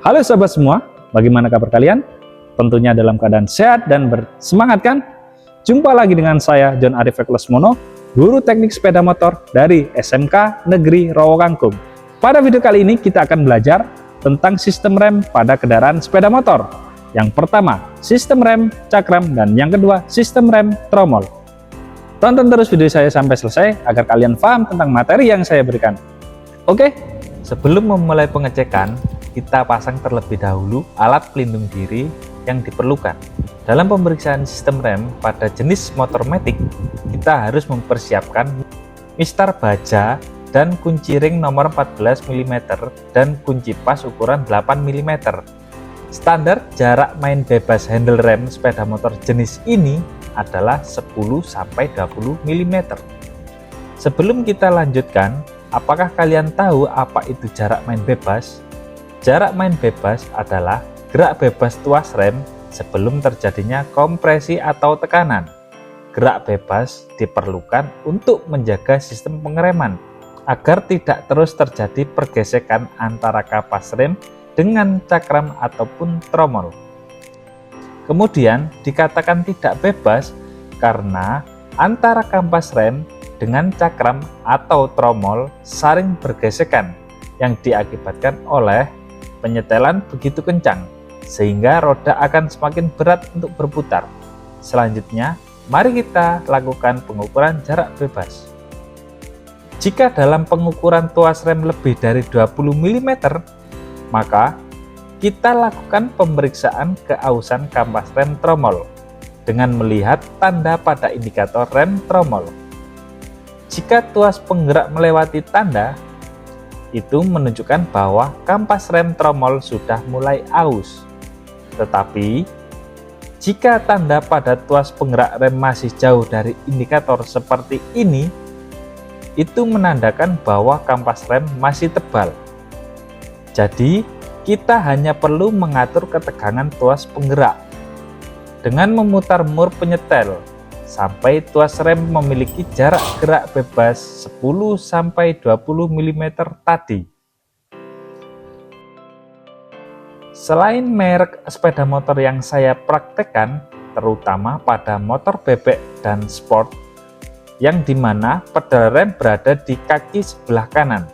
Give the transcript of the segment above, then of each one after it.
Halo sahabat semua, bagaimana kabar kalian? Tentunya dalam keadaan sehat dan bersemangat kan? Jumpa lagi dengan saya John Arif Lesmono, guru teknik sepeda motor dari SMK Negeri Rowokangkung. Pada video kali ini kita akan belajar tentang sistem rem pada kendaraan sepeda motor. Yang pertama, sistem rem cakram, dan yang kedua, sistem rem tromol. Tonton terus video saya sampai selesai agar kalian paham tentang materi yang saya berikan. Oke, sebelum memulai pengecekan, kita pasang terlebih dahulu alat pelindung diri yang diperlukan. Dalam pemeriksaan sistem rem pada jenis motor matic, kita harus mempersiapkan mistar baja dan kunci ring nomor 14 mm dan kunci pas ukuran 8 mm. Standar jarak main bebas handle rem sepeda motor jenis ini adalah 10-20 mm. Sebelum kita lanjutkan, apakah kalian tahu apa itu jarak main bebas? Jarak main bebas adalah gerak bebas tuas rem sebelum terjadinya kompresi atau tekanan. Gerak bebas diperlukan untuk menjaga sistem pengereman agar tidak terus terjadi pergesekan antara kapas rem dengan cakram ataupun tromol. Kemudian dikatakan tidak bebas karena antara kampas rem dengan cakram atau tromol saling bergesekan yang diakibatkan oleh penyetelan begitu kencang sehingga roda akan semakin berat untuk berputar. Selanjutnya, mari kita lakukan pengukuran jarak bebas. Jika dalam pengukuran tuas rem lebih dari 20 mm, maka kita lakukan pemeriksaan keausan kampas rem tromol dengan melihat tanda pada indikator rem tromol. Jika tuas penggerak melewati tanda, itu menunjukkan bahwa kampas rem tromol sudah mulai aus. Tetapi, jika tanda pada tuas penggerak rem masih jauh dari indikator seperti ini, itu menandakan bahwa kampas rem masih tebal. Jadi, kita hanya perlu mengatur ketegangan tuas penggerak dengan memutar mur penyetel sampai tuas rem memiliki jarak gerak bebas 10-20 mm tadi. Selain merek sepeda motor yang saya praktekkan, terutama pada motor bebek dan sport, yang dimana pedal rem berada di kaki sebelah kanan.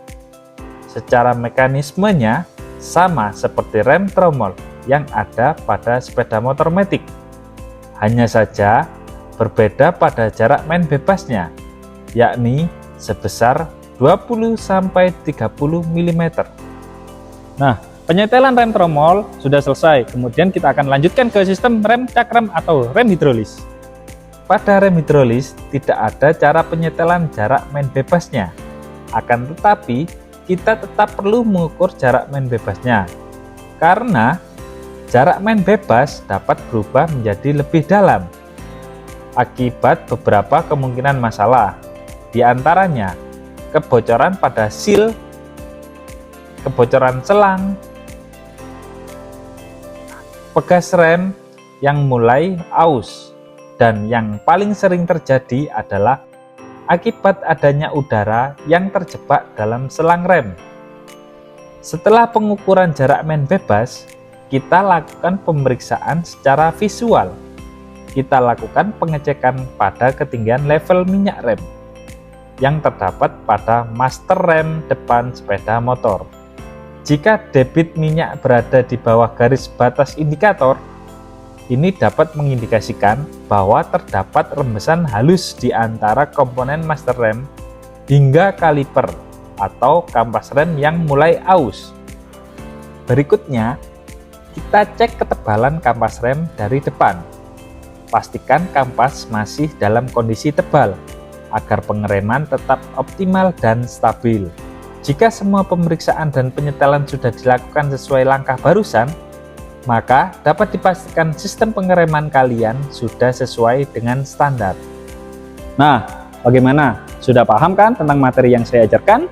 Secara mekanismenya sama seperti rem tromol yang ada pada sepeda motor matic. Hanya saja berbeda pada jarak main bebasnya, yakni sebesar 20-30 mm. Nah, penyetelan rem tromol sudah selesai. Kemudian kita akan lanjutkan ke sistem rem cakram atau rem hidrolis. Pada rem hidrolis tidak ada cara penyetelan jarak main bebasnya. Akan tetapi, kita tetap perlu mengukur jarak main bebasnya. Karena jarak main bebas dapat berubah menjadi lebih dalam akibat beberapa kemungkinan masalah, di antaranya kebocoran pada seal, kebocoran selang, pegas rem yang mulai aus, dan yang paling sering terjadi adalah akibat adanya udara yang terjebak dalam selang rem. Setelah pengukuran jarak main bebas, kita lakukan pemeriksaan secara visual. Kita lakukan pengecekan pada ketinggian level minyak rem yang terdapat pada master rem depan sepeda motor. Jika debit minyak berada di bawah garis batas indikator, ini dapat mengindikasikan bahwa terdapat rembesan halus di antara komponen master rem hingga kaliper atau kampas rem yang mulai aus. Berikutnya, kita cek ketebalan kampas rem dari depan. Pastikan kampas masih dalam kondisi tebal agar pengereman tetap optimal dan stabil. Jika semua pemeriksaan dan penyetelan sudah dilakukan sesuai langkah barusan, maka dapat dipastikan sistem pengereman kalian sudah sesuai dengan standar. Nah, bagaimana? Sudah paham kan tentang materi yang saya ajarkan?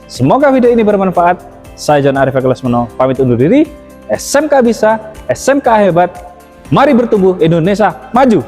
Semoga video ini bermanfaat. Saya John Arif Lesmono, pamit undur diri. SMK bisa, SMK hebat. Mari bertumbuh, Indonesia maju!